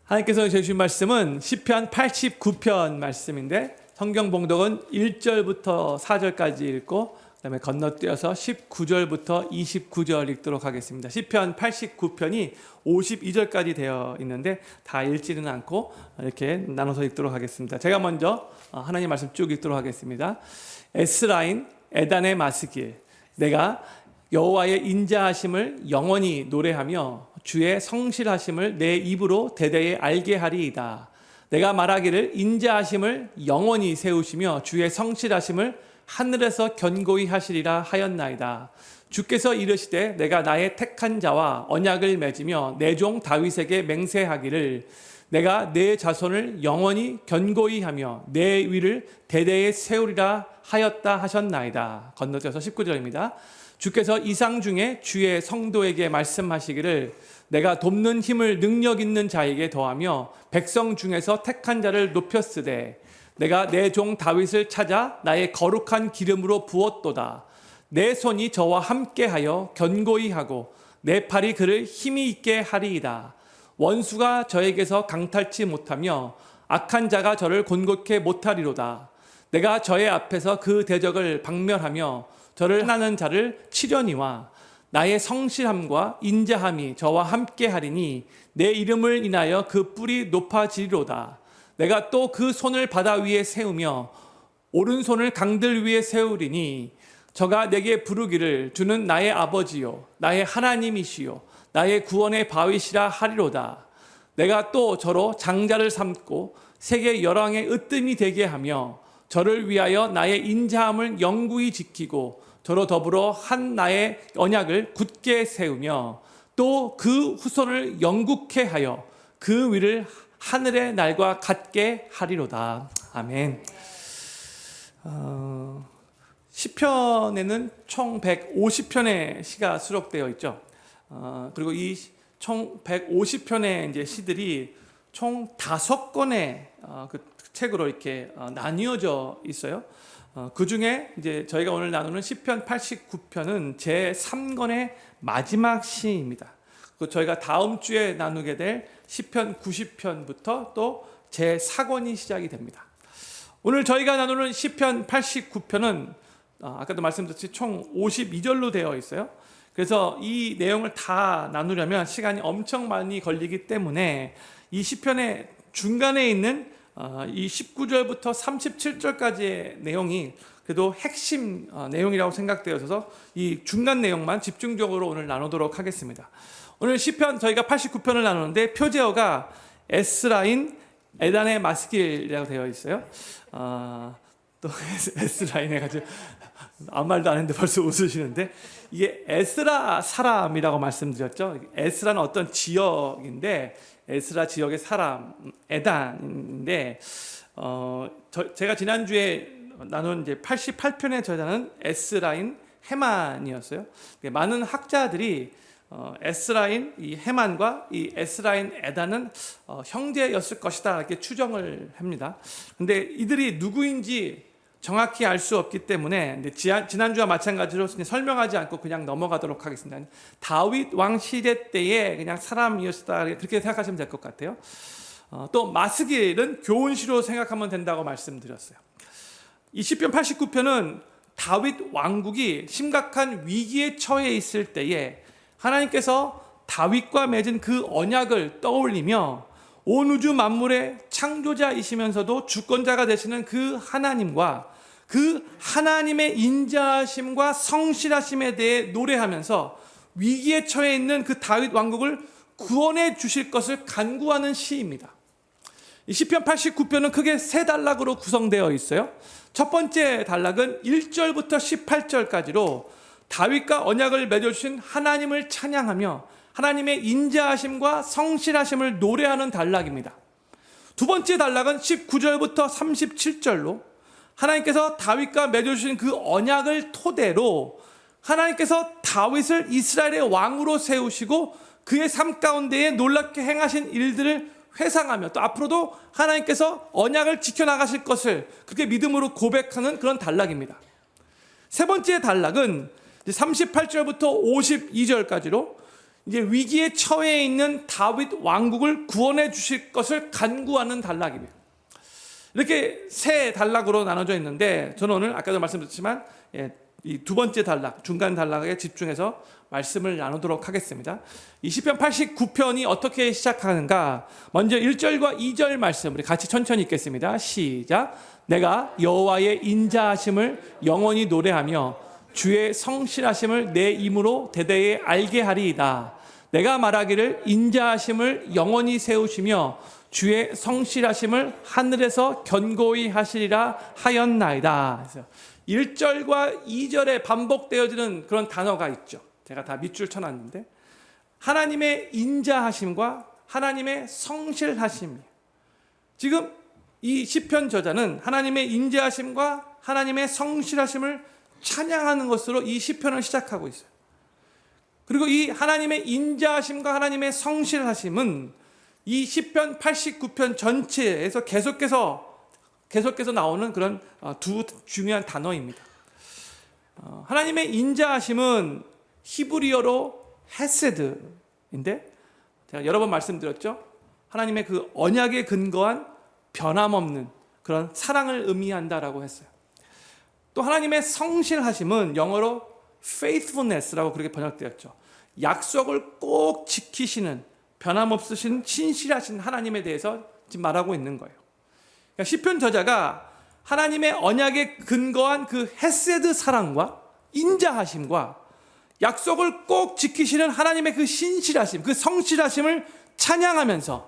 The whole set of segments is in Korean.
하나님께서 주신 말씀은 시편 89편 말씀인데 성경 봉독은 1절부터 4절까지 읽고 그다음에 건너뛰어서 19절부터 29절 읽도록 하겠습니다. 시편 89편이 52절까지 되어 있는데 다 읽지는 않고 이렇게 나눠서 읽도록 하겠습니다. 제가 먼저 하나님 말씀 쭉 읽도록 하겠습니다. 에스라인 에단의 마스길, 내가 여호와의 인자하심을 영원히 노래하며 주의 성실하심을 내 입으로 대대에 알게 하리이다. 내가 말하기를 인자하심을 영원히 세우시며 주의 성실하심을 하늘에서 견고히 하시리라 하였나이다. 주께서 이르시되 내가 나의 택한 자와 언약을 맺으며 내 종 다윗에게 맹세하기를 내가 내 자손을 영원히 견고히 하며 내 위를 대대에 세우리라 하였다 하셨나이다. 건너뛰어서 19절입니다. 주께서 이상 중에 주의 성도에게 말씀하시기를 내가 돕는 힘을 능력 있는 자에게 더하며 백성 중에서 택한 자를 높였으되 내가 내 종 다윗을 찾아 나의 거룩한 기름으로 부었도다. 내 손이 저와 함께하여 견고히 하고 내 팔이 그를 힘이 있게 하리이다. 원수가 저에게서 강탈치 못하며 악한 자가 저를 곤고케 못하리로다. 내가 저의 앞에서 그 대적을 박멸하며 저를 하는 자를 치려니와 나의 성실함과 인자함이 저와 함께 하리니 내 이름을 인하여 그 뿔이 높아지리로다. 내가 또 그 손을 바다 위에 세우며 오른손을 강들 위에 세우리니 저가 내게 부르기를 주는 나의 아버지요 나의 하나님이시요 나의 구원의 바위시라 하리로다. 내가 또 저로 장자를 삼고 세계 열왕의 으뜸이 되게 하며 저를 위하여 나의 인자함을 영구히 지키고 저로 더불어 한 나의 언약을 굳게 세우며 또 그 후손을 영국케 하여 그 위를 하늘의 날과 같게 하리로다. 아멘. 시편에는 총 150편의 시가 수록되어 있죠. 그리고 이 총 150편의 이제 시들이 총 5권의 그 책으로 이렇게 나뉘어져 있어요. 그 중에 이제 저희가 오늘 나누는 시편 89편은 제 3권의 마지막 시입니다. 저희가 다음 주에 나누게 될 시편 90편부터 또 제 4권이 시작이 됩니다. 오늘 저희가 나누는 시편 89편은 아까도 말씀드렸듯이 총 52절로 되어 있어요. 그래서 이 내용을 다 나누려면 시간이 엄청 많이 걸리기 때문에 이 시편의 중간에 있는 이 19절부터 37절까지의 내용이 그래도 핵심 내용이라고 생각되어서 이 중간 내용만 집중적으로 오늘 나누도록 하겠습니다. 오늘 시편 저희가 89편을 나누는데 표제어가 에스라인 에단의 마스길이라고 되어 있어요. 또 에스라인 해가지고 아무 말도 안 했는데 벌써 웃으시는데 이게 에스라 사람이라고 말씀드렸죠. 에스라는 어떤 지역인데 에스라 지역의 사람 에단인데 제가 지난주에 나눈 이제 88편의 저자는 에스라인 헤만이었어요. 많은 학자들이 에스라인 이 헤만과 이 에스라인 에단은 형제였을 것이다 이렇게 추정을 합니다. 근데 이들이 누구인지 정확히 알 수 없기 때문에 지난주와 마찬가지로 설명하지 않고 그냥 넘어가도록 하겠습니다. 다윗 왕 시대 때의 그냥 사람이었다 그렇게 생각하시면 될 것 같아요. 또 마스길은 교훈시로 생각하면 된다고 말씀드렸어요. 이 시편 89편은 다윗 왕국이 심각한 위기에 처해 있을 때에 하나님께서 다윗과 맺은 그 언약을 떠올리며 온 우주 만물의 창조자이시면서도 주권자가 되시는 그 하나님과 그 하나님의 인자하심과 성실하심에 대해 노래하면서 위기에 처해 있는 그 다윗 왕국을 구원해 주실 것을 간구하는 시입니다. 이 시편 89편은 크게 세 단락으로 구성되어 있어요. 첫 번째 단락은 1절부터 18절까지로 다윗과 언약을 맺어주신 하나님을 찬양하며 하나님의 인자하심과 성실하심을 노래하는 단락입니다. 두 번째 단락은 19절부터 37절로 하나님께서 다윗과 맺어주신 그 언약을 토대로 하나님께서 다윗을 이스라엘의 왕으로 세우시고 그의 삶 가운데에 놀랍게 행하신 일들을 회상하며 또 앞으로도 하나님께서 언약을 지켜나가실 것을 그렇게 믿음으로 고백하는 그런 단락입니다. 세 번째 단락은 38절부터 52절까지로 이제 위기에 처해 있는 다윗 왕국을 구원해 주실 것을 간구하는 단락이에요. 이렇게 세 단락으로 나눠져 있는데 저는 오늘 아까도 말씀드렸지만 이 두 번째 단락, 중간 단락에 집중해서 말씀을 나누도록 하겠습니다. 이 시편 89편이 어떻게 시작하는가? 먼저 1절과 2절 말씀 우리 같이 천천히 읽겠습니다. 시작. 내가 여호와의 인자하심을 영원히 노래하며 주의 성실하심을 내 입으로 대대에 알게 하리이다. 내가 말하기를 인자하심을 영원히 세우시며 주의 성실하심을 하늘에서 견고히 하시리라 하였나이다. 그래서 1절과 2절에 반복되어지는 그런 단어가 있죠. 제가 다 밑줄 쳐놨는데 하나님의 인자하심과 하나님의 성실하심. 지금 이 시편 저자는 하나님의 인자하심과 하나님의 성실하심을 찬양하는 것으로 이 시편을 시작하고 있어요. 그리고 이 하나님의 인자하심과 하나님의 성실하심은 이 시편 89편 전체에서 계속해서 나오는 그런 두 중요한 단어입니다. 하나님의 인자하심은 히브리어로 헤세드인데 제가 여러 번 말씀드렸죠. 하나님의 그 언약에 근거한 변함없는 그런 사랑을 의미한다라고 했어요. 또 하나님의 성실하심은 영어로 faithfulness라고 그렇게 번역되었죠. 약속을 꼭 지키시는 변함없으신 신실하신 하나님에 대해서 지금 말하고 있는 거예요. 그러니까 시편 저자가 하나님의 언약에 근거한 그 헤세드 사랑과 인자하심과 약속을 꼭 지키시는 하나님의 그 신실하심, 그 성실하심을 찬양하면서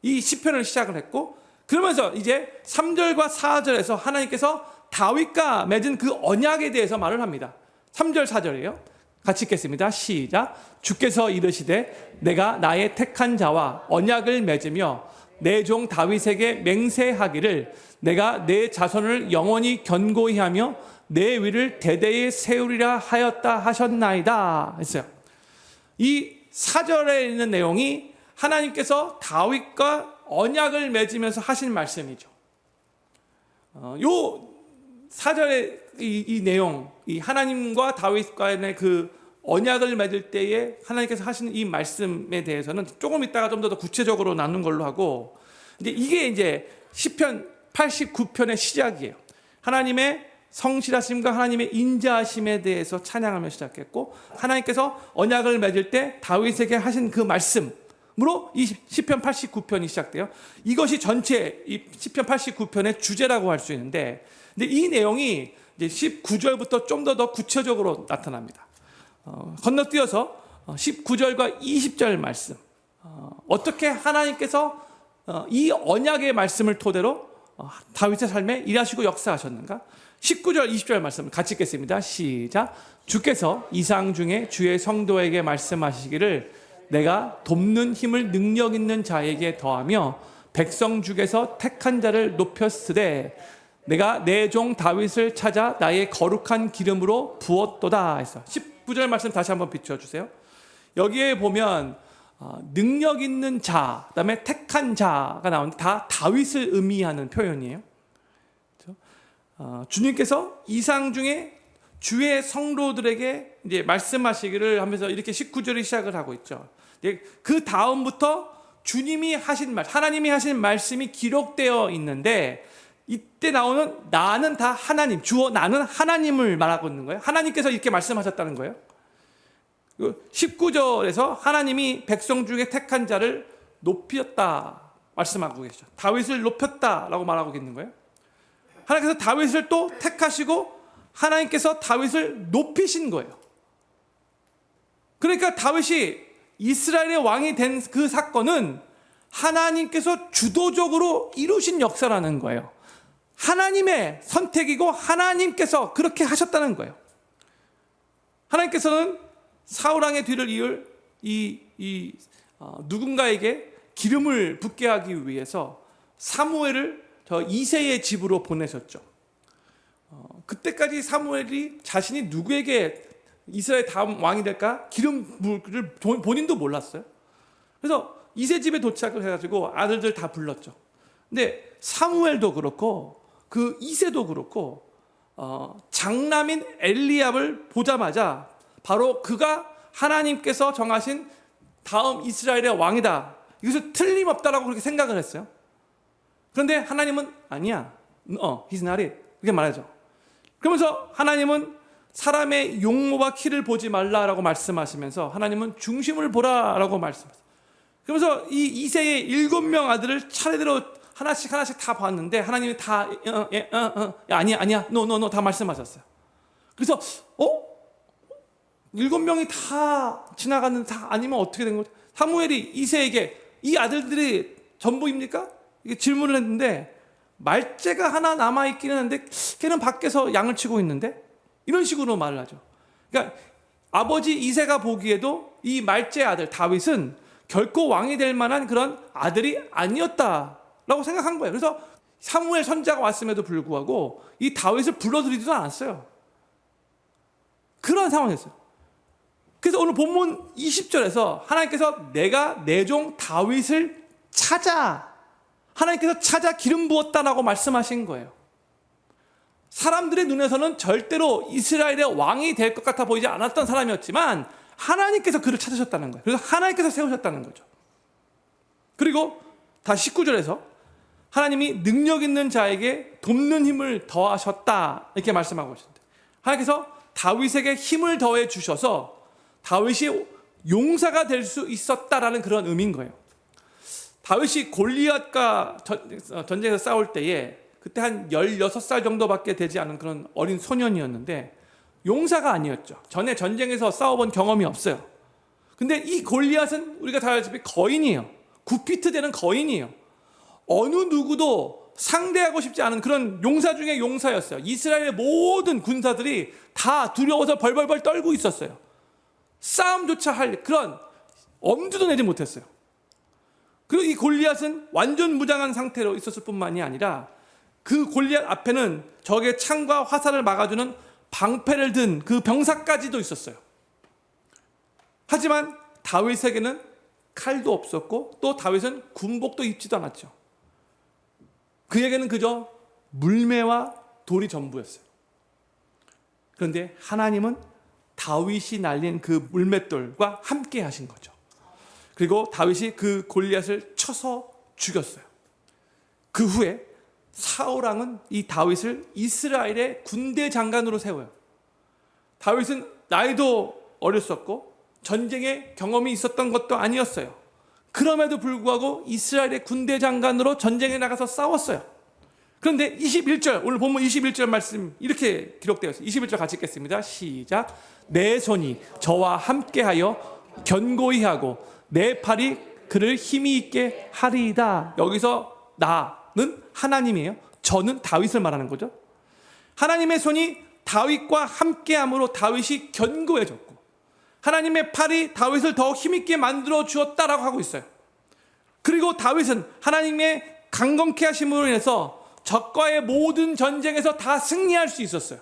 이 시편을 시작을 했고, 그러면서 이제 3절과 4절에서 하나님께서 다윗과 맺은 그 언약에 대해서 말을 합니다. 3절 4절이에요. 같이 읽겠습니다. 시작. 주께서 이르시되 내가 나의 택한 자와 언약을 맺으며 내 종 다윗에게 맹세하기를 내가 내 자손을 영원히 견고히 하며 내 위를 대대에 세우리라 하였다 하셨나이다 했어요. 이 4절에 있는 내용이 하나님께서 다윗과 언약을 맺으면서 하신 말씀이죠. 요 4절의 이 내용, 이 하나님과 다윗과의 그 언약을 맺을 때에 하나님께서 하시는 이 말씀에 대해서는 조금 이따가 좀 더 구체적으로 나눈 걸로 하고, 이게 이제 시편 89편의 시작이에요. 하나님의 성실하심과 하나님의 인자하심에 대해서 찬양하며 시작했고, 하나님께서 언약을 맺을 때 다윗에게 하신 그 말씀으로 이 시편 89편이 시작돼요. 이것이 전체 이 시편 89편의 주제라고 할 수 있는데, 근데 이 내용이 이제 19절부터 좀 더 구체적으로 나타납니다. 건너뛰어서 19절과 20절 말씀, 어떻게 하나님께서 이 언약의 말씀을 토대로 다윗의 삶에 일하시고 역사하셨는가? 19절 20절 말씀을 같이 읽겠습니다. 시작. 주께서 이상 중에 주의 성도에게 말씀하시기를 내가 돕는 힘을 능력 있는 자에게 더하며 백성 중에서 택한 자를 높였으되 내가 내 종 다윗을 찾아 나의 거룩한 기름으로 부었도다 했어. 19절 말씀 다시 한번 비춰주세요. 여기에 보면 능력 있는 자, 그다음에 택한 자가 나오는데 다 다윗을 의미하는 표현이에요. 그렇죠? 주님께서 이상 중에 주의 성도들에게 이제 말씀하시기를 하면서 이렇게 19절이 시작을 하고 있죠. 그 다음부터 주님이 하신 말, 하나님이 하신 말씀이 기록되어 있는데, 이때 나오는 나는 다 하나님, 주어 나는 하나님을 말하고 있는 거예요. 하나님께서 이렇게 말씀하셨다는 거예요. 19절에서 하나님이 백성 중에 택한 자를 높였다 말씀하고 계시죠. 다윗을 높였다라고 말하고 있는 거예요. 하나님께서 다윗을 또 택하시고 하나님께서 다윗을 높이신 거예요. 그러니까 다윗이 이스라엘의 왕이 된 그 사건은 하나님께서 주도적으로 이루신 역사라는 거예요. 하나님의 선택이고 하나님께서 그렇게 하셨다는 거예요. 하나님께서는 사울왕의 뒤를 이을 누군가에게 기름을 붓게 하기 위해서 사무엘을 저 이새의 집으로 보내셨죠. 그때까지 사무엘이 자신이 누구에게 이스라엘 다음 왕이 될까 기름을 본인도 몰랐어요. 그래서 이새 집에 도착을 해가지고 아들들 다 불렀죠. 근데 사무엘도 그렇고 그 이새도 그렇고 장남인 엘리압을 보자마자 바로 그가 하나님께서 정하신 다음 이스라엘의 왕이다. 이것을 틀림없다라고 그렇게 생각을 했어요. 그런데 하나님은 아니야. He's not it. 이렇게 말하죠. 그러면서 하나님은 사람의 용모와 키를 보지 말라라고 말씀하시면서 하나님은 중심을 보라라고 말씀하셨어요. 그러면서 이 이새의 7명 아들을 차례대로 하나씩 다 봤는데 하나님이 다 아니야 no 다 말씀하셨어요. 그래서 7명이 다 지나갔는데 다 아니면 어떻게 된 거죠? 사무엘이 이새에게 이 아들들이 전부입니까? 이게 질문을 했는데 말째가 하나 남아있기는 한데 걔는 밖에서 양을 치고 있는데 이런 식으로 말을 하죠. 그러니까 아버지 이새가 보기에도 이 말째 아들 다윗은 결코 왕이 될 만한 그런 아들이 아니었다라고 생각한 거예요. 그래서 사무엘 선지자가 왔음에도 불구하고 이 다윗을 불러들이지도 않았어요. 그런 상황이었어요. 그래서 오늘 본문 20절에서 하나님께서 내가 내 종 다윗을 찾아, 하나님께서 찾아 기름 부었다라고 말씀하신 거예요. 사람들의 눈에서는 절대로 이스라엘의 왕이 될 것 같아 보이지 않았던 사람이었지만 하나님께서 그를 찾으셨다는 거예요. 그래서 하나님께서 세우셨다는 거죠. 그리고 다시 19절에서 하나님이 능력 있는 자에게 돕는 힘을 더하셨다 이렇게 말씀하고 계신데 하나님께서 다윗에게 힘을 더해 주셔서 다윗이 용사가 될 수 있었다라는 그런 의미인 거예요. 다윗이 골리앗과 전쟁에서 싸울 때에 그때 한 16살 정도밖에 되지 않은 그런 어린 소년이었는데 용사가 아니었죠. 전에 전쟁에서 싸워본 경험이 없어요. 근데 이 골리앗은 우리가 다 알다시피 거인이에요. 9피트 되는 거인이에요. 어느 누구도 상대하고 싶지 않은 그런 용사 중에 용사였어요. 이스라엘의 모든 군사들이 다 두려워서 벌벌벌 떨고 있었어요. 싸움조차 할 그런 엄두도 내지 못했어요. 그리고 이 골리앗은 완전 무장한 상태로 있었을 뿐만이 아니라 그 골리앗 앞에는 적의 창과 화살을 막아주는 방패를 든 그 병사까지도 있었어요. 하지만 다윗에게는 칼도 없었고 또 다윗은 군복도 입지도 않았죠. 그에게는 그저 물매와 돌이 전부였어요. 그런데 하나님은 다윗이 날린 그 물맷돌과 함께 하신 거죠. 그리고 다윗이 그 골리앗을 쳐서 죽였어요. 그 후에 사울 왕은 이 다윗을 이스라엘의 군대 장관으로 세워요. 다윗은 나이도 어렸었고 전쟁에 경험이 있었던 것도 아니었어요. 그럼에도 불구하고 이스라엘의 군대 장관으로 전쟁에 나가서 싸웠어요. 그런데 21절, 오늘 본문 21절 말씀 이렇게 기록되어 있어요. 21절 같이 읽겠습니다. 시작. 내 손이 저와 함께하여 견고히 하고 내 팔이 그를 힘이 있게 하리이다. 여기서 나는 하나님이에요. 저는 다윗을 말하는 거죠. 하나님의 손이 다윗과 함께함으로 다윗이 견고해졌고 하나님의 팔이 다윗을 더 힘있게 만들어 주었다라고 하고 있어요. 그리고 다윗은 하나님의 강건케 하심으로 인해서 적과의 모든 전쟁에서 다 승리할 수 있었어요.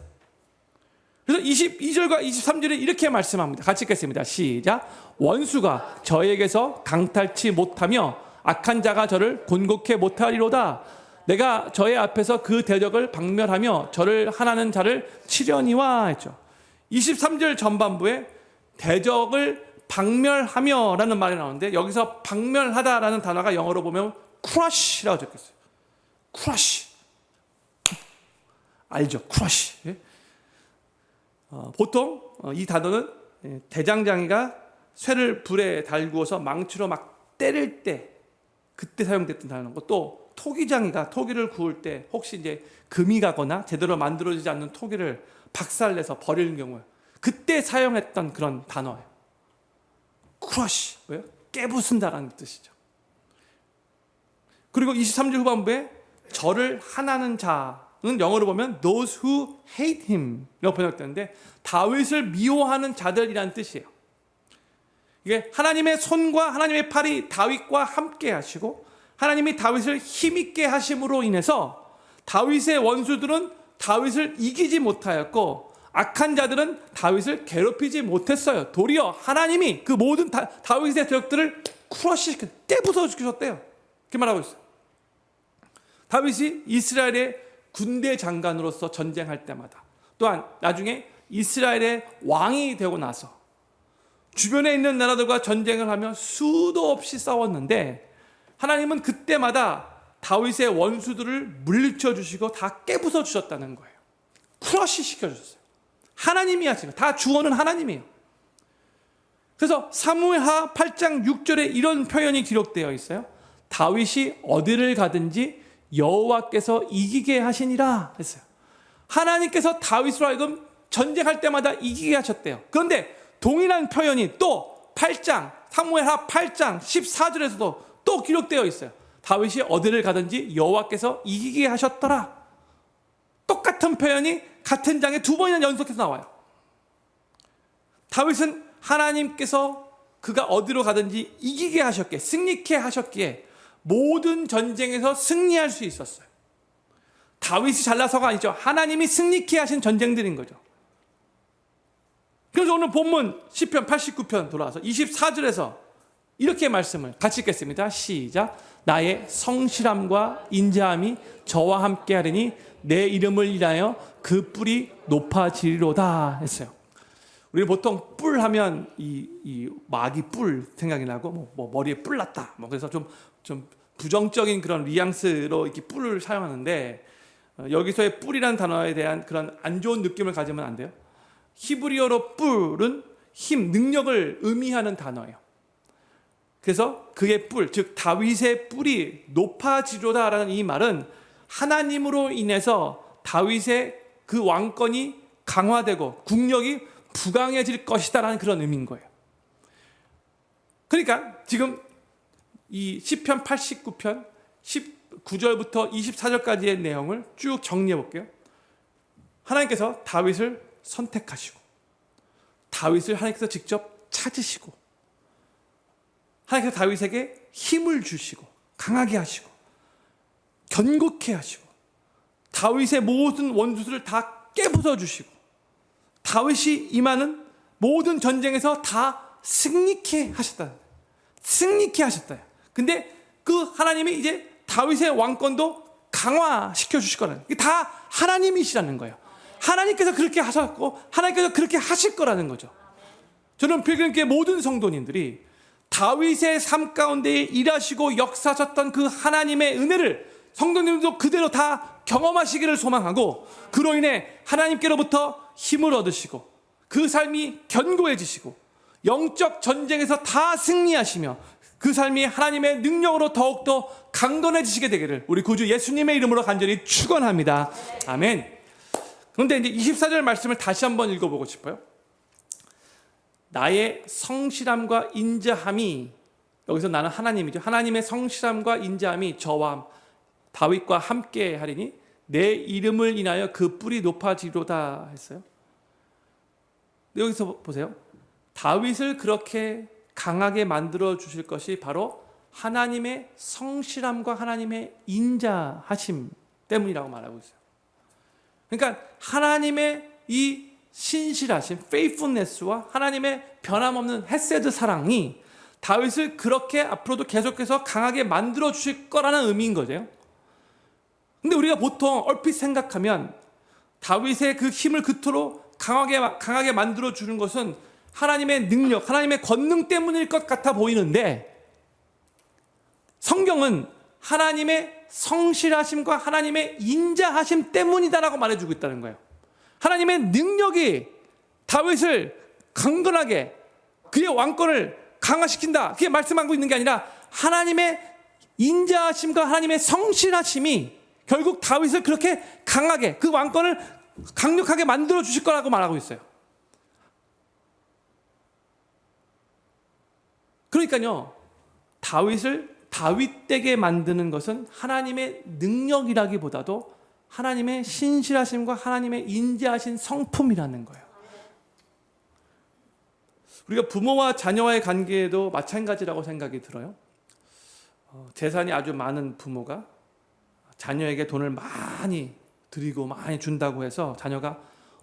그래서 22절과 23절에 이렇게 말씀합니다. 같이 읽겠습니다. 시작. 원수가 저에게서 강탈치 못하며 악한 자가 저를 곤곡해 못하리로다. 내가 저의 앞에서 그 대적을 박멸하며 저를 하나는 자를 치려니와 했죠. 23절 전반부에 대적을 박멸하며 라는 말이 나오는데 여기서 박멸하다라는 단어가 영어로 보면 crush라고 적혔어요. crush. 알죠? crush. 보통 이 단어는 대장장이가 쇠를 불에 달구어서 망치로 막 때릴 때 그때 사용됐던 단어고 또 토기장이가 토기를 구울 때 혹시 이제 금이 가거나 제대로 만들어지지 않는 토기를 박살내서 버리는 경우에 그때 사용했던 그런 단어예요. crush. 왜요? 깨부순다라는 뜻이죠. 그리고 23절 후반부에 저를 하나는 자는 영어로 보면 those who hate him 이라고 번역되는데 다윗을 미워하는 자들이라는 뜻이에요. 이게 하나님의 손과 하나님의 팔이 다윗과 함께 하시고 하나님이 다윗을 힘있게 하심으로 인해서 다윗의 원수들은 다윗을 이기지 못하였고 악한 자들은 다윗을 괴롭히지 못했어요. 도리어 하나님이 그 모든 다윗의 대적들을 크러쉬시켜 깨부숴주셨대요. 이렇게 말하고 있어요. 다윗이 이스라엘의 군대 장관으로서 전쟁할 때마다 또한 나중에 이스라엘의 왕이 되고 나서 주변에 있는 나라들과 전쟁을 하며 수도 없이 싸웠는데 하나님은 그때마다 다윗의 원수들을 물리쳐 주시고 다 깨부숴 주셨다는 거예요. 크러쉬 시켜주셨어요. 하나님이 하시는, 다 주어는 하나님이에요. 그래서 사무엘하 8장 6절에 이런 표현이 기록되어 있어요. 다윗이 어디를 가든지 여호와께서 이기게 하시니라 했어요. 하나님께서 다윗으로 하여금 전쟁할 때마다 이기게 하셨대요. 그런데 동일한 표현이 또 8장, 사무엘하 8장 14절에서도 또 기록되어 있어요. 다윗이 어디를 가든지 여호와께서 이기게 하셨더라. 똑같은 표현이 같은 장에 두 번이나 연속해서 나와요. 다윗은 하나님께서 그가 어디로 가든지 이기게 하셨기에, 승리케 하셨기에 모든 전쟁에서 승리할 수 있었어요. 다윗이 잘나서가 아니죠. 하나님이 승리케 하신 전쟁들인 거죠. 그래서 오늘 본문 시편 89편 돌아와서 24절에서 이렇게 말씀을 같이 읽겠습니다. 시작. 나의 성실함과 인자함이 저와 함께 하리니 내 이름을 인하여 그 뿔이 높아지리로다 했어요. 우리 보통 뿔 하면 이 마귀 뿔 생각이 나고 뭐 머리에 뿔 났다. 그래서 좀 부정적인 그런 뉘앙스로 이렇게 뿔을 사용하는데 여기서의 뿔이라는 단어에 대한 그런 안 좋은 느낌을 가지면 안 돼요. 히브리어로 뿔은 힘, 능력을 의미하는 단어예요. 그래서 그의 뿔, 즉 다윗의 뿔이 높아지로다라는 이 말은 하나님으로 인해서 다윗의 그 왕권이 강화되고 국력이 부강해질 것이다라는 그런 의미인 거예요. 그러니까 지금 이 시편 89편 19절부터 24절까지의 내용을 쭉 정리해 볼게요. 하나님께서 다윗을 선택하시고 다윗을 하나님께서 직접 찾으시고 하나님께서 다윗에게 힘을 주시고 강하게 하시고 견고케 하시고 다윗의 모든 원수들을 다 깨부숴 주시고 다윗이 임하는 모든 전쟁에서 다 승리케 하셨다. 승리케 하셨다. 근데 그 하나님이 이제 다윗의 왕권도 강화시켜 주실 거라는, 다 하나님이시라는 거예요. 하나님께서 그렇게 하셨고 하나님께서 그렇게 하실 거라는 거죠. 저는 필금교회 모든 성도님들이 다윗의 삶 가운데 일하시고 역사하셨던 그 하나님의 은혜를 성도님들도 그대로 다 경험하시기를 소망하고 그로 인해 하나님께로부터 힘을 얻으시고 그 삶이 견고해지시고 영적 전쟁에서 다 승리하시며 그 삶이 하나님의 능력으로 더욱더 강건해지시게 되기를 우리 구주 예수님의 이름으로 간절히 축원합니다. 아멘. 그런데 이제 24절 말씀을 다시 한번 읽어보고 싶어요. 나의 성실함과 인자함이, 여기서 나는 하나님이죠. 하나님의 성실함과 인자함이 저와 다윗과 함께 하리니 내 이름을 인하여 그 뿔이 높아지로다 했어요. 여기서 보세요. 다윗을 그렇게 강하게 만들어 주실 것이 바로 하나님의 성실함과 하나님의 인자하심 때문이라고 말하고 있어요. 그러니까 하나님의 이 신실하심, faithfulness와 하나님의 변함없는 헤세드 사랑이 다윗을 그렇게 앞으로도 계속해서 강하게 만들어 주실 거라는 의미인 거죠. 근데 우리가 보통 얼핏 생각하면 다윗의 그 힘을 그토록 강하게 만들어 주는 것은 하나님의 능력, 하나님의 권능 때문일 것 같아 보이는데 성경은 하나님의 성실하심과 하나님의 인자하심 때문이다라고 말해주고 있다는 거예요. 하나님의 능력이 다윗을 강건하게 그의 왕권을 강화시킨다, 그게 말씀하고 있는 게 아니라 하나님의 인자하심과 하나님의 성실하심이 결국 다윗을 그렇게 강하게 그 왕권을 강력하게 만들어 주실 거라고 말하고 있어요. 그러니까요, 다윗을 다윗되게 만드는 것은 하나님의 능력이라기보다도 하나님의 신실하심과 하나님의 인자하신 성품이라는 거예요. 우리가 부모와 자녀와의 관계에도 마찬가지라고 생각이 들어요. 재산이 아주 많은 부모가 자녀에게 돈을 많이 드리고 많이 준다고 해서 자녀가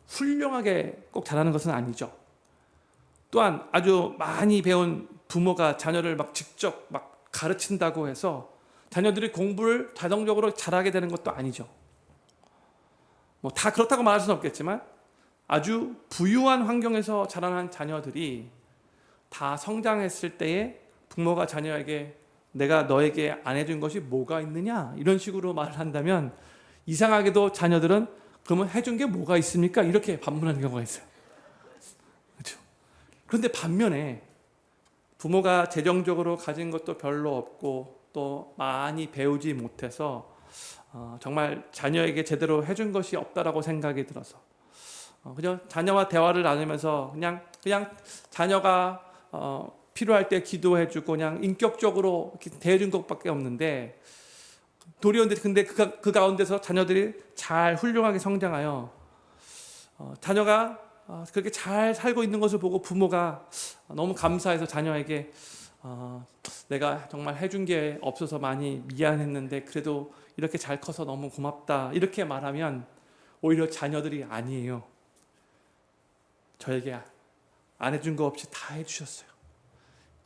훌륭하게 꼭 자라는 것은 아니죠. 또한 아주 많이 배운 부모가 자녀를 직접 가르친다고 해서 자녀들이 공부를 자동적으로 잘하게 되는 것도 아니죠. 다 그렇다고 말할 수는 없겠지만 아주 부유한 환경에서 자라난 자녀들이 다 성장했을 때에 부모가 자녀에게 내가 너에게 안 해준 것이 뭐가 있느냐 이런 식으로 말을 한다면 이상하게도 자녀들은 그러면 해준 게 뭐가 있습니까? 이렇게 반문하는 경우가 있어요. 그렇죠? 그런데 반면에 부모가 재정적으로 가진 것도 별로 없고 또 많이 배우지 못해서 정말 자녀에게 제대로 해준 것이 없다라고 생각이 들어서 그냥 자녀와 대화를 나누면서 그냥 자녀가 필요할 때 기도해주고 그냥 인격적으로 이렇게 대해준 것밖에 없는데 도리어 근데 그 가운데서 자녀들이 잘 훌륭하게 성장하여 자녀가 그렇게 잘 살고 있는 것을 보고 부모가 너무 감사해서 자녀에게 내가 정말 해준 게 없어서 많이 미안했는데 그래도 이렇게 잘 커서 너무 고맙다 이렇게 말하면 오히려 자녀들이 아니에요. 저에게 안 해준 거 없이 다 해주셨어요.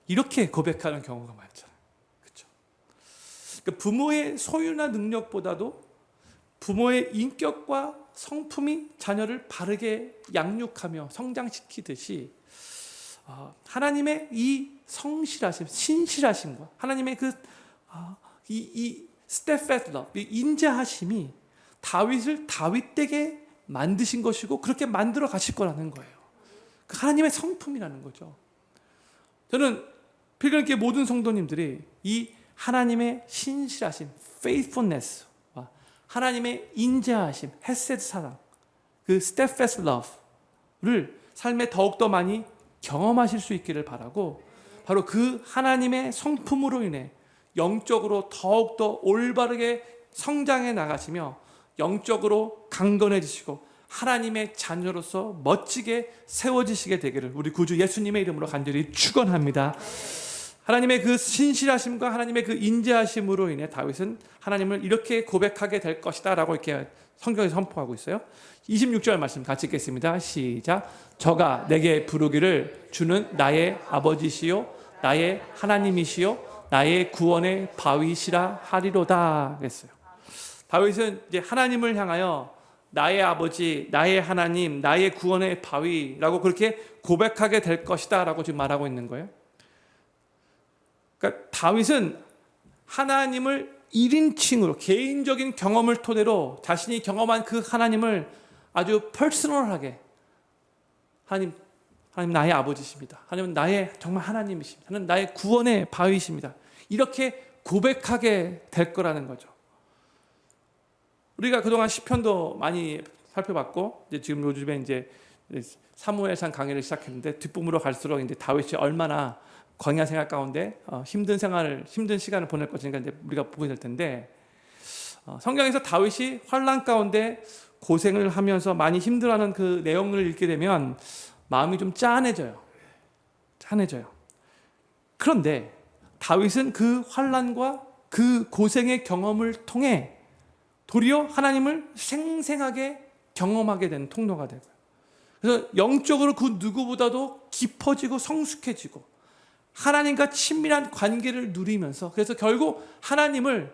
이렇게 고백하는 경우가 많잖아요. 그렇죠? 그러니까 부모의 소유나 능력보다도 부모의 인격과 성품이 자녀를 바르게 양육하며 성장시키듯이 하나님의 이 성실하심, 신실하심과 하나님의 이 steadfast love, 이 인자하심이 다윗을 다윗되게 만드신 것이고 그렇게 만들어 가실 거라는 거예요. 그 하나님의 성품이라는 거죠. 저는 필경교회 모든 성도님들이 이 하나님의 신실하심, faithfulness와 하나님의 인자하심, 헤세드 사랑, 그 steadfast love를 삶에 더욱더 많이 경험하실 수 있기를 바라고 바로 그 하나님의 성품으로 인해 영적으로 더욱더 올바르게 성장해 나가시며 영적으로 강건해지시고 하나님의 자녀로서 멋지게 세워지시게 되기를 우리 구주 예수님의 이름으로 간절히 축원합니다. 하나님의 그 신실하심과 하나님의 그 인자하심으로 인해 다윗은 하나님을 이렇게 고백하게 될 것이다 라고 이렇게 성경에서 선포하고 있어요. 26절 말씀 같이 읽겠습니다. 시작. 저가 내게 부르기를 주는 나의 아버지시요 나의 하나님이시요 나의 구원의 바위시라 하리로다 그랬어요. 다윗은 이제 하나님을 향하여 나의 아버지, 나의 하나님, 나의 구원의 바위라고 그렇게 고백하게 될 것이다 라고 지금 말하고 있는 거예요. 그러니까 다윗은 하나님을 1인칭으로 개인적인 경험을 토대로 자신이 경험한 그 하나님을 아주 퍼스널하게 하나님 나의 아버지십니다. 하나님은 나의 정말 하나님이십니다. 하나님 나의 구원의 바위십니다. 이렇게 고백하게 될 거라는 거죠. 우리가 그동안 시편도 많이 살펴봤고 이제 지금 요즘에 이제 사무엘상 강의를 시작했는데 뒷부분으로 갈수록 이제 다윗이 얼마나 광야 생활 가운데 힘든 시간을 보낼 것인가 이제 우리가 보게 될 텐데 성경에서 다윗이 환난 가운데 고생을 하면서 많이 힘들어하는 그 내용을 읽게 되면 마음이 좀 짠해져요. 그런데 다윗은 그 환난과 그 고생의 경험을 통해 도리어 하나님을 생생하게 경험하게 된 통로가 되고요. 그래서 영적으로 그 누구보다도 깊어지고 성숙해지고 하나님과 친밀한 관계를 누리면서 그래서 결국 하나님을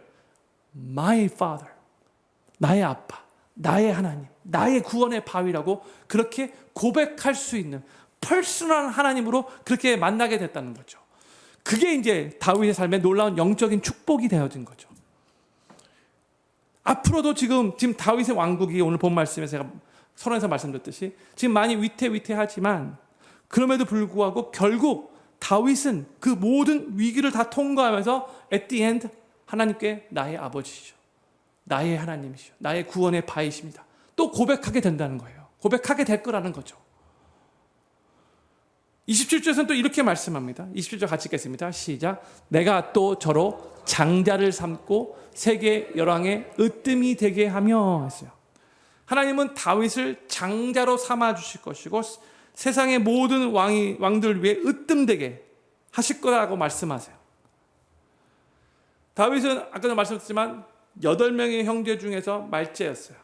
My Father, 나의 아빠, 나의 하나님, 나의 구원의 바위라고 그렇게 고백할 수 있는 퍼스널한 하나님으로 그렇게 만나게 됐다는 거죠. 그게 이제 다윗의 삶에 놀라운 영적인 축복이 되어진 거죠. 앞으로도 지금 다윗의 왕국이 오늘 본 말씀에서 제가 서론에서 말씀드렸듯이 지금 많이 위태위태하지만 그럼에도 불구하고 결국 다윗은 그 모든 위기를 다 통과하면서 at the end 하나님께 나의 아버지시죠. 나의 하나님이시죠. 나의 구원의 바위십니다. 또 고백하게 된다는 거예요. 고백하게 될 거라는 거죠. 27절에서는 또 이렇게 말씀합니다. 27절 같이 읽겠습니다. 시작. 내가 또 저로 장자를 삼고 세계 열왕의 으뜸이 되게 하며 했어요. 하나님은 다윗을 장자로 삼아 주실 것이고 세상의 모든 왕들 위해 으뜸되게 하실 거라고 말씀하세요. 다윗은 아까도 말씀드렸지만 8명의 형제 중에서 말째였어요.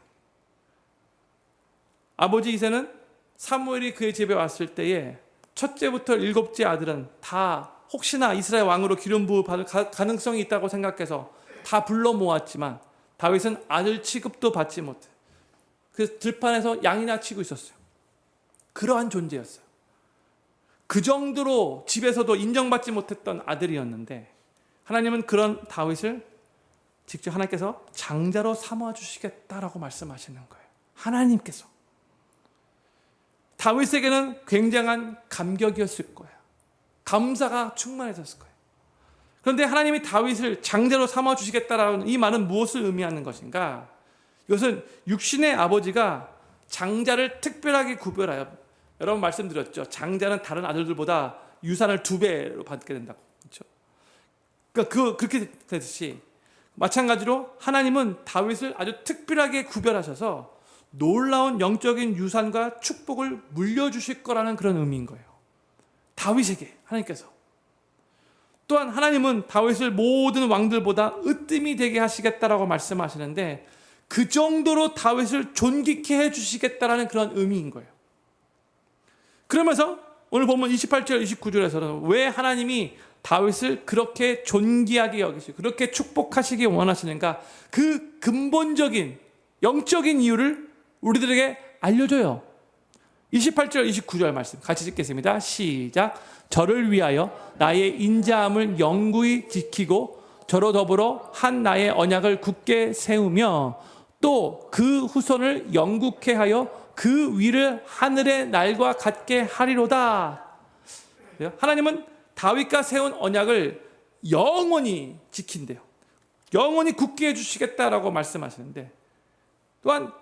아버지 이새는 사무엘이 그의 집에 왔을 때에 첫째부터 7째 아들은 다 혹시나 이스라엘 왕으로 기름 부어 받을 가능성이 있다고 생각해서 다 불러 모았지만 다윗은 아들 취급도 받지 못해. 그 들판에서 양이나 치고 있었어요. 그러한 존재였어요. 그 정도로 집에서도 인정받지 못했던 아들이었는데 하나님은 그런 다윗을 직접 하나님께서 장자로 삼아 주시겠다라고 말씀하시는 거예요. 하나님께서. 다윗에게는 굉장한 감격이었을 거예요. 감사가 충만해졌을 거예요. 그런데 하나님이 다윗을 장자로 삼아 주시겠다라는 이 말은 무엇을 의미하는 것인가? 이것은 육신의 아버지가 장자를 특별하게 구별하여, 여러분 말씀드렸죠. 장자는 다른 아들들보다 유산을 2배로 받게 된다고. 그렇죠? 그러니까 그렇게 되듯이 마찬가지로 하나님은 다윗을 아주 특별하게 구별하셔서 놀라운 영적인 유산과 축복을 물려주실 거라는 그런 의미인 거예요. 다윗에게 하나님께서. 또한 하나님은 다윗을 모든 왕들보다 으뜸이 되게 하시겠다라고 말씀하시는데 그 정도로 다윗을 존귀케 해주시겠다라는 그런 의미인 거예요. 그러면서 오늘 보면 28절 29절에서는 왜 하나님이 다윗을 그렇게 존귀하게 여기시고 그렇게 축복하시기 원하시는가, 그 근본적인 영적인 이유를 우리들에게 알려줘요. 28절 29절 말씀 같이 읽겠습니다. 시작. 저를 위하여 나의 인자함을 영구히 지키고 저로 더불어 한 나의 언약을 굳게 세우며 또 그 후손을 영국케 하여 그 위를 하늘의 날과 같게 하리로다. 하나님은 다윗과 세운 언약을 영원히 지킨대요. 영원히 굳게 해주시겠다라고 말씀하시는데, 또한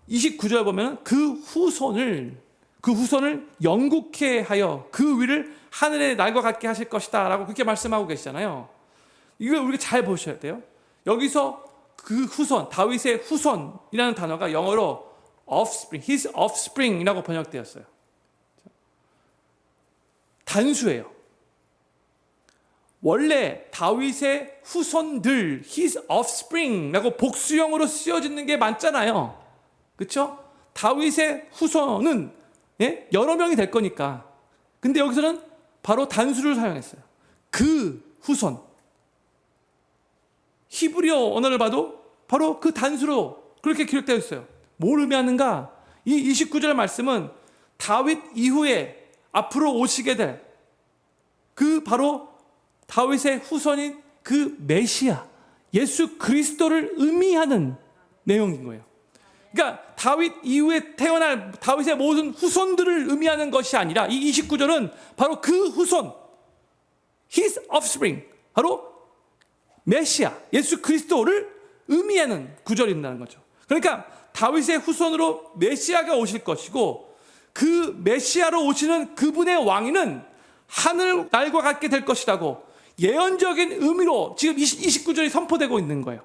29절 보면 그 후손을 영국케 하여 그 위를 하늘의 날과 같게 하실 것이다 라고 그렇게 말씀하고 계시잖아요. 이걸 우리가 잘 보셔야 돼요. 여기서 그 후손, 다윗의 후손이라는 단어가 영어로 offspring, his offspring이라고 번역되었어요. 단수예요. 원래 다윗의 후손들, his offspring라고 복수형으로 쓰여지는 게 많잖아요. 그렇죠? 다윗의 후손은 여러 명이 될 거니까. 근데 여기서는 바로 단수를 사용했어요. 그 후손. 히브리어 언어를 봐도 바로 그 단수로 그렇게 기록되어 있어요. 뭘 의미하는가? 이 29절 말씀은 다윗 이후에 앞으로 오시게 될 그 바로 다윗의 후손인 그 메시아, 예수 그리스도를 의미하는 내용인 거예요. 그러니까 다윗 이후에 태어날 다윗의 모든 후손들을 의미하는 것이 아니라 이 29절은 바로 그 후손, his offspring, 바로 메시아, 예수 그리스도를 의미하는 구절이라는 거죠. 그러니까 다윗의 후손으로 메시아가 오실 것이고 그 메시아로 오시는 그분의 왕위는 하늘 날과 같게 될 것이라고 예언적인 의미로 지금 29절이 선포되고 있는 거예요.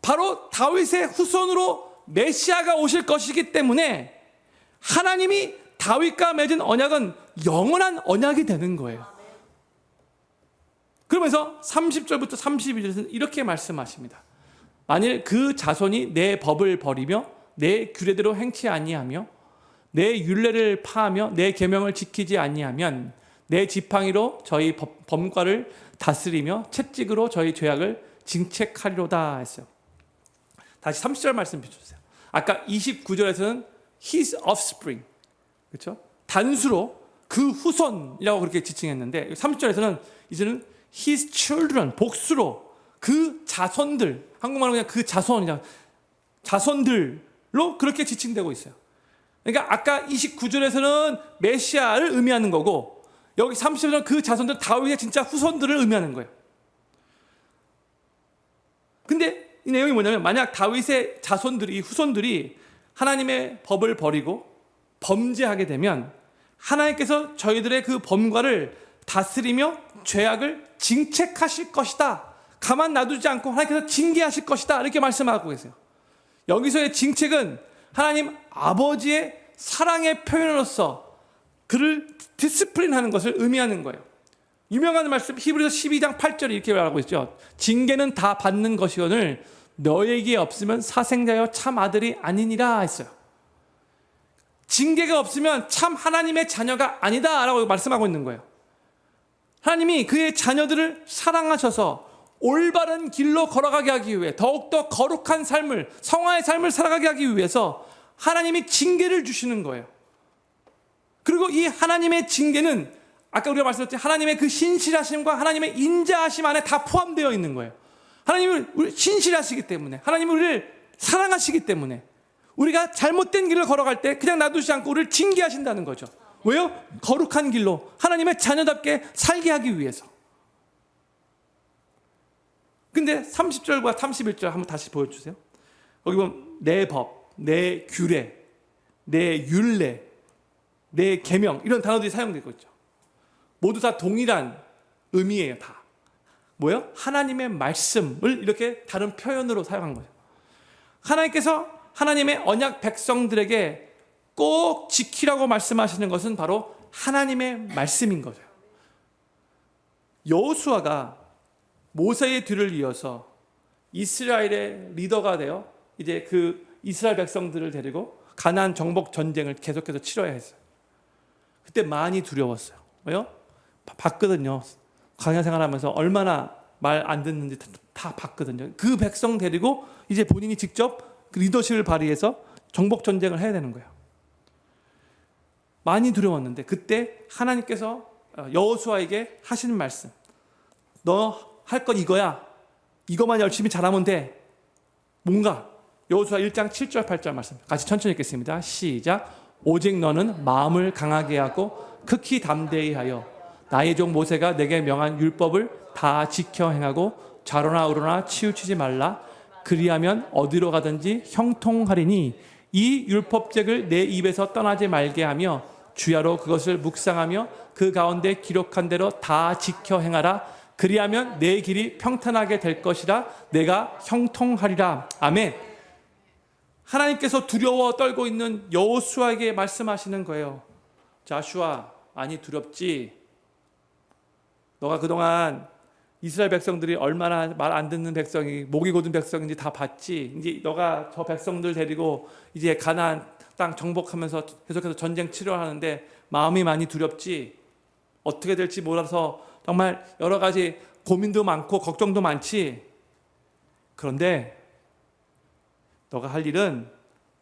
바로 다윗의 후손으로 메시아가 오실 것이기 때문에 하나님이 다윗과 맺은 언약은 영원한 언약이 되는 거예요. 그러면서 30절부터 32절에서는 이렇게 말씀하십니다. 만일 그 자손이 내 법을 버리며 내 규례대로 행치 아니하며 내 율례를 파하며 내 계명을 지키지 아니하면 내 지팡이로 저희 범과를 다스리며 채찍으로 저희 죄악을 징책하리로다 했어요. 다시 30절 말씀 비춰주세요. 아까 29절에서는 his offspring, 그렇죠? 단수로 그 후손이라고 그렇게 지칭했는데 30절에서는 이제는 his children, 복수로 그 자손들, 한국말로 그냥 그 자손이냐, 자손들로 그렇게 지칭되고 있어요. 그러니까 아까 29절에서는 메시아를 의미하는 거고 여기 30절에서는 그 자손들, 다윗의 진짜 후손들을 의미하는 거예요. 근데 이 내용이 뭐냐면 만약 다윗의 자손들이, 후손들이 하나님의 법을 버리고 범죄하게 되면 하나님께서 저희들의 그 범과를 다스리며 죄악을 징책하실 것이다. 가만 놔두지 않고 하나님께서 징계하실 것이다. 이렇게 말씀하고 계세요. 여기서의 징책은 하나님 아버지의 사랑의 표현으로서 그를 디스플린하는 것을 의미하는 거예요. 유명한 말씀 히브리서 12장 8절이 이렇게 말하고 있죠. 징계는 다 받는 것이거늘 너에게 없으면 사생자여 참 아들이 아니니라 했어요. 징계가 없으면 참 하나님의 자녀가 아니다 라고 말씀하고 있는 거예요. 하나님이 그의 자녀들을 사랑하셔서 올바른 길로 걸어가게 하기 위해 더욱더 거룩한 삶을, 성화의 삶을 살아가게 하기 위해서 하나님이 징계를 주시는 거예요. 그리고 이 하나님의 징계는 아까 우리가 말씀드렸듯이 하나님의 그 신실하심과 하나님의 인자하심 안에 다 포함되어 있는 거예요. 하나님은 신실하시기 때문에, 하나님은 우리를 사랑하시기 때문에 우리가 잘못된 길을 걸어갈 때 그냥 놔두지 않고 우리를 징계하신다는 거죠. 왜요? 거룩한 길로 하나님의 자녀답게 살게 하기 위해서. 근데 30절과 31절 한번 다시 보여주세요. 거기 보면 내 법, 내 규례, 내 율례, 내 계명, 이런 단어들이 사용되고 있죠. 모두 다 동일한 의미예요. 다 뭐예요? 하나님의 말씀을 이렇게 다른 표현으로 사용한 거죠. 하나님께서 하나님의 언약 백성들에게 꼭 지키라고 말씀하시는 것은 바로 하나님의 말씀인 거죠. 여호수아가 모세의 뒤를 이어서 이스라엘의 리더가 되어 이제 그 이스라엘 백성들을 데리고 가나안 정복 전쟁을 계속해서 치러야 했어요. 그때 많이 두려웠어요. 왜요? 봤거든요. 광야 생활하면서 얼마나 말 안 듣는지 다 봤거든요. 그 백성 데리고 이제 본인이 직접 그 리더십을 발휘해서 정복 전쟁을 해야 되는 거예요. 많이 두려웠는데 그때 하나님께서 여호수아에게 하시는 말씀, 너 할 건 이거야. 이거만 열심히 잘하면 돼. 뭔가 여호수아 1장 7절 8절 말씀 같이 천천히 읽겠습니다. 시작. 오직 너는 마음을 강하게 하고 극히 담대히 하여 나의 종 모세가 내게 명한 율법을 다 지켜 행하고 좌로나 우로나 치우치지 말라. 그리하면 어디로 가든지 형통하리니 이 율법책을 내 입에서 떠나지 말게 하며 주야로 그것을 묵상하며 그 가운데 기록한 대로 다 지켜 행하라. 그리하면 내 길이 평탄하게 될 것이라. 내가 형통하리라. 아멘. 하나님께서 두려워 떨고 있는 여호수아에게 말씀하시는 거예요. 자슈아, 많이 두렵지? 너가 그동안 이스라엘 백성들이 얼마나 말 안 듣는 백성이, 목이 곧은 백성인지 다 봤지? 이제 너가 저 백성들 데리고 이제 가나안 땅 정복하면서 계속해서 전쟁 치러하는데 마음이 많이 두렵지? 어떻게 될지 몰라서 정말 여러 가지 고민도 많고 걱정도 많지? 그런데 너가 할 일은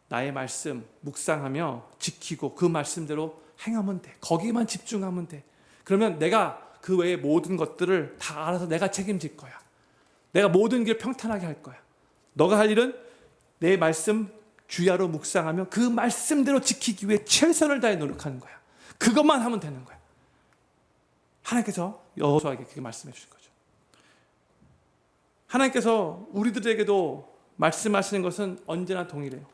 나의 말씀 묵상하며 지키고 그 말씀대로 행하면 돼. 거기만 집중하면 돼. 그러면 내가 그 외의 모든 것들을 다 알아서 내가 책임질 거야. 내가 모든 길 평탄하게 할 거야. 너가 할 일은 내 말씀 주야로 묵상하며 그 말씀대로 지키기 위해 최선을 다해 노력하는 거야. 그것만 하면 되는 거야. 하나님께서 여호수아에게 그렇게 말씀해 주신 거죠. 하나님께서 우리들에게도 말씀하시는 것은 언제나 동일해요.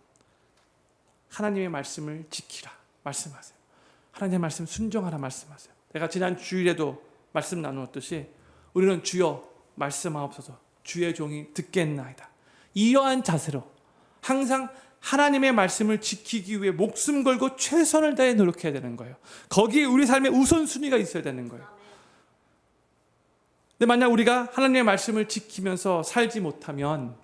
하나님의 말씀을 지키라 말씀하세요. 하나님의 말씀 순종하라 말씀하세요. 내가 지난 주일에도 말씀 나누었듯이 우리는 주여 말씀하옵소서 주의 종이 듣겠나이다. 이러한 자세로 항상 하나님의 말씀을 지키기 위해 목숨 걸고 최선을 다해 노력해야 되는 거예요. 거기에 우리 삶의 우선순위가 있어야 되는 거예요. 근데 만약 우리가 하나님의 말씀을 지키면서 살지 못하면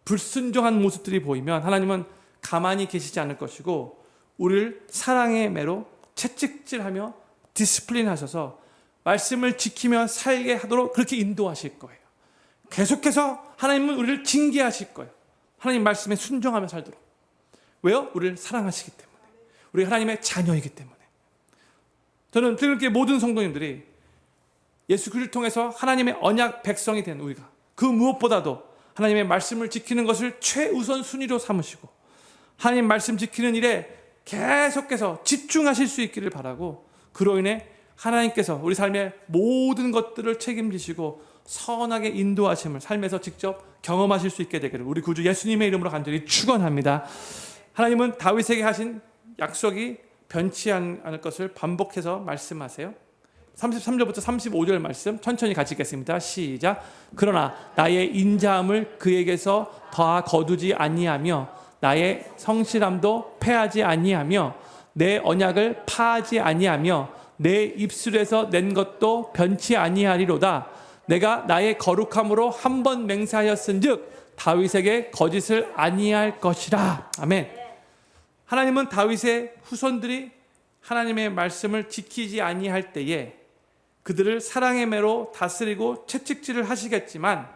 불순종한 모습들이 보이면 하나님은 가만히 계시지 않을 것이고 우리를 사랑의 매로 채찍질하며 디스플린 하셔서 말씀을 지키며 살게 하도록 그렇게 인도하실 거예요. 계속해서 하나님은 우리를 징계하실 거예요. 하나님 말씀에 순종하며 살도록. 왜요? 우리를 사랑하시기 때문에. 우리 하나님의 자녀이기 때문에. 저는 그렇게 모든 성도님들이 예수 그리스도를 통해서 하나님의 언약 백성이 된 우리가 그 무엇보다도 하나님의 말씀을 지키는 것을 최우선 순위로 삼으시고 하나님 말씀 지키는 일에 계속해서 집중하실 수 있기를 바라고 그로 인해 하나님께서 우리 삶의 모든 것들을 책임지시고 선하게 인도하심을 삶에서 직접 경험하실 수 있게 되기를 우리 구주 예수님의 이름으로 간절히 축원합니다. 하나님은 다윗에게 하신 약속이 변치 않을 것을 반복해서 말씀하세요. 33절부터 35절 말씀 천천히 같이 읽겠습니다. 시작. 그러나 나의 인자함을 그에게서 더 거두지 아니하며 나의 성실함도 패하지 아니하며 내 언약을 파하지 아니하며 내 입술에서 낸 것도 변치 아니하리로다. 내가 나의 거룩함으로 한 번 맹세하였은즉 다윗에게 거짓을 아니할 것이라. 아멘. 하나님은 다윗의 후손들이 하나님의 말씀을 지키지 아니할 때에 그들을 사랑의 매로 다스리고 채찍질을 하시겠지만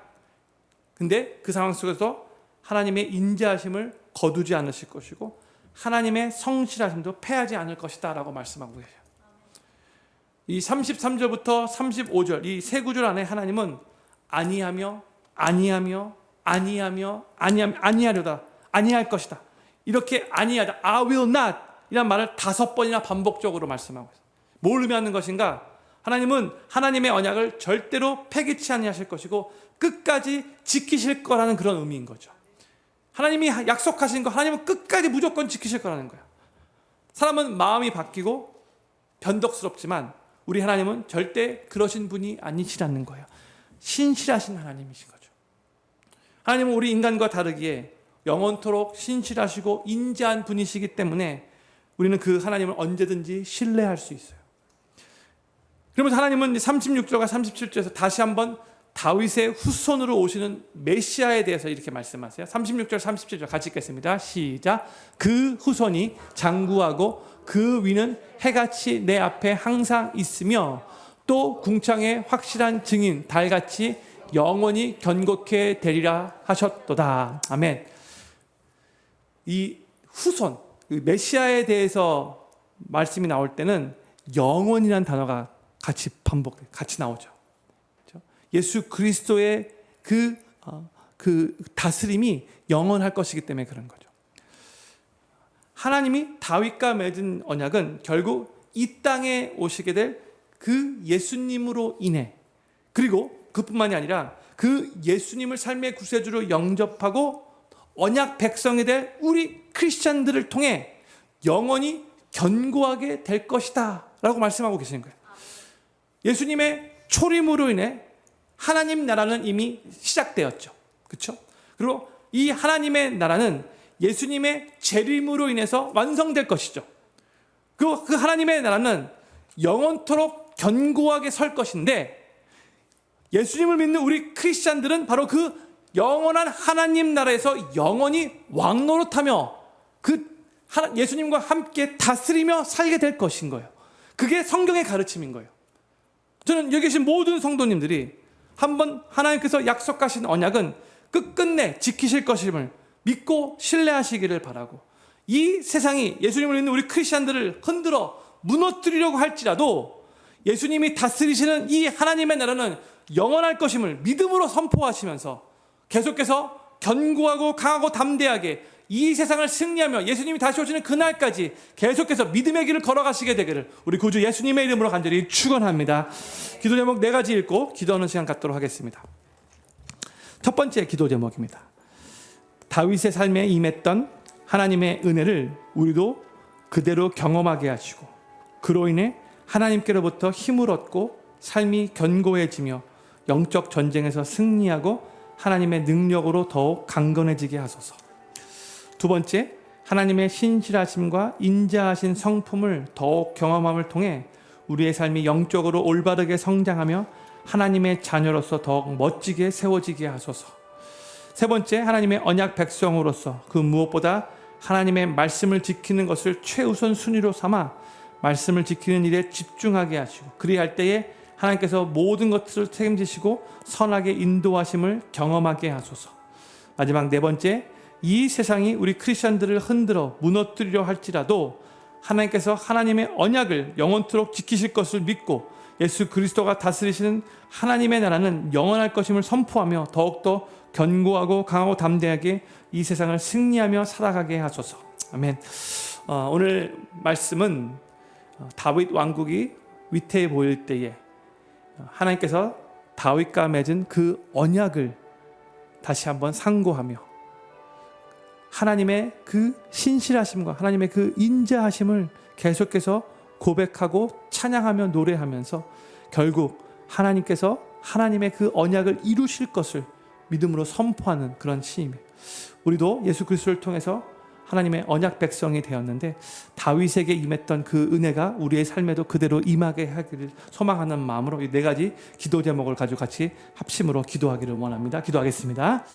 근데 그 상황 속에서 하나님의 인자하심을 거두지 않으실 것이고 하나님의 성실하심도 패하지 않을 것이다 라고 말씀하고 계세요. 이 33절부터 35절 이 세 구절 안에 하나님은 아니하며 아니하며 아니하며 아니하려다, 아니할 것이다, 이렇게 아니하다, I will not 이란 말을 5번이나 반복적으로 말씀하고 있어요. 뭘 의미하는 것인가? 하나님은 하나님의 언약을 절대로 폐기치 아니하실 것이고 끝까지 지키실 거라는 그런 의미인 거죠. 하나님이 약속하신 거 하나님은 끝까지 무조건 지키실 거라는 거예요. 사람은 마음이 바뀌고 변덕스럽지만 우리 하나님은 절대 그러신 분이 아니시라는 거예요. 신실하신 하나님이신 거죠. 하나님은 우리 인간과 다르기에 영원토록 신실하시고 인자한 분이시기 때문에 우리는 그 하나님을 언제든지 신뢰할 수 있어요. 그러면서 하나님은 36절과 37절에서 다시 한번 다윗의 후손으로 오시는 메시아에 대해서 이렇게 말씀하세요. 36절 37절 같이 읽겠습니다. 시작. 그 후손이 장구하고 그 위는 해같이 내 앞에 항상 있으며 또 궁창의 확실한 증인 달같이 영원히 견고케 되리라 하셨도다. 아멘. 이 후손, 메시아에 대해서 말씀이 나올 때는 영원이라는 단어가 같이 나오죠. 그렇죠? 예수 그리스도의 그 다스림이 영원할 것이기 때문에 그런 거죠. 하나님이 다윗과 맺은 언약은 결국 이 땅에 오시게 될 그 예수님으로 인해, 그리고 그뿐만이 아니라 그 예수님을 삶의 구세주로 영접하고 언약 백성이 될 우리 크리스찬들을 통해 영원히 견고하게 될 것이다 라고 말씀하고 계시는 거예요. 예수님의 초림으로 인해 하나님 나라는 이미 시작되었죠. 그렇죠? 그리고 이 하나님의 나라는 예수님의 재림으로 인해서 완성될 것이죠. 그리고 그 하나님의 나라는 영원토록 견고하게 설 것인데, 예수님을 믿는 우리 크리스찬들은 바로 그 영원한 하나님 나라에서 영원히 왕노릇하며 예수님과 함께 다스리며 살게 될 것인 거예요. 그게 성경의 가르침인 거예요. 저는 여기 계신 모든 성도님들이 한번 하나님께서 약속하신 언약은 끝끝내 지키실 것임을 믿고 신뢰하시기를 바라고, 이 세상이 예수님을 믿는 우리 크리스찬들을 흔들어 무너뜨리려고 할지라도 예수님이 다스리시는 이 하나님의 나라는 영원할 것임을 믿음으로 선포하시면서 계속해서 견고하고 강하고 담대하게 이 세상을 승리하며 예수님이 다시 오시는 그날까지 계속해서 믿음의 길을 걸어가시게 되기를 우리 구주 예수님의 이름으로 간절히 축원합니다. 기도 제목 4가지 읽고 기도하는 시간 갖도록 하겠습니다. 첫 번째 기도 제목입니다. 다윗의 삶에 임했던 하나님의 은혜를 우리도 그대로 경험하게 하시고 그로 인해 하나님께로부터 힘을 얻고 삶이 견고해지며 영적 전쟁에서 승리하고 하나님의 능력으로 더욱 강건해지게 하소서. 두 번째, 하나님의 신실하심과 인자하신 성품을 더욱 경험함을 통해 우리의 삶이 영적으로 올바르게 성장하며 하나님의 자녀로서 더욱 멋지게 세워지게 하소서. 세 번째, 하나님의 언약 백성으로서 그 무엇보다 하나님의 말씀을 지키는 것을 최우선 순위로 삼아 말씀을 지키는 일에 집중하게 하시고 그리할 때에 하나님께서 모든 것들을 책임지시고 선하게 인도하심을 경험하게 하소서. 마지막 4번째, 이 세상이 우리 크리스천들을 흔들어 무너뜨리려 할지라도 하나님께서 하나님의 언약을 영원토록 지키실 것을 믿고 예수 그리스도가 다스리시는 하나님의 나라는 영원할 것임을 선포하며 더욱더 견고하고 강하고 담대하게 이 세상을 승리하며 살아가게 하소서. 아멘. 오늘 말씀은 다윗 왕국이 위태해 보일 때에 하나님께서 다윗과 맺은 그 언약을 다시 한번 상고하며 하나님의 그 신실하심과 하나님의 그 인자하심을 계속해서 고백하고 찬양하며 노래하면서 결국 하나님께서 하나님의 그 언약을 이루실 것을 믿음으로 선포하는 그런 시임이에요. 우리도 예수 그리스도를 통해서 하나님의 언약 백성이 되었는데 다윗에게 임했던 그 은혜가 우리의 삶에도 그대로 임하게 하기를 소망하는 마음으로 이 4가지 기도 제목을 가지고 같이 합심으로 기도하기를 원합니다. 기도하겠습니다.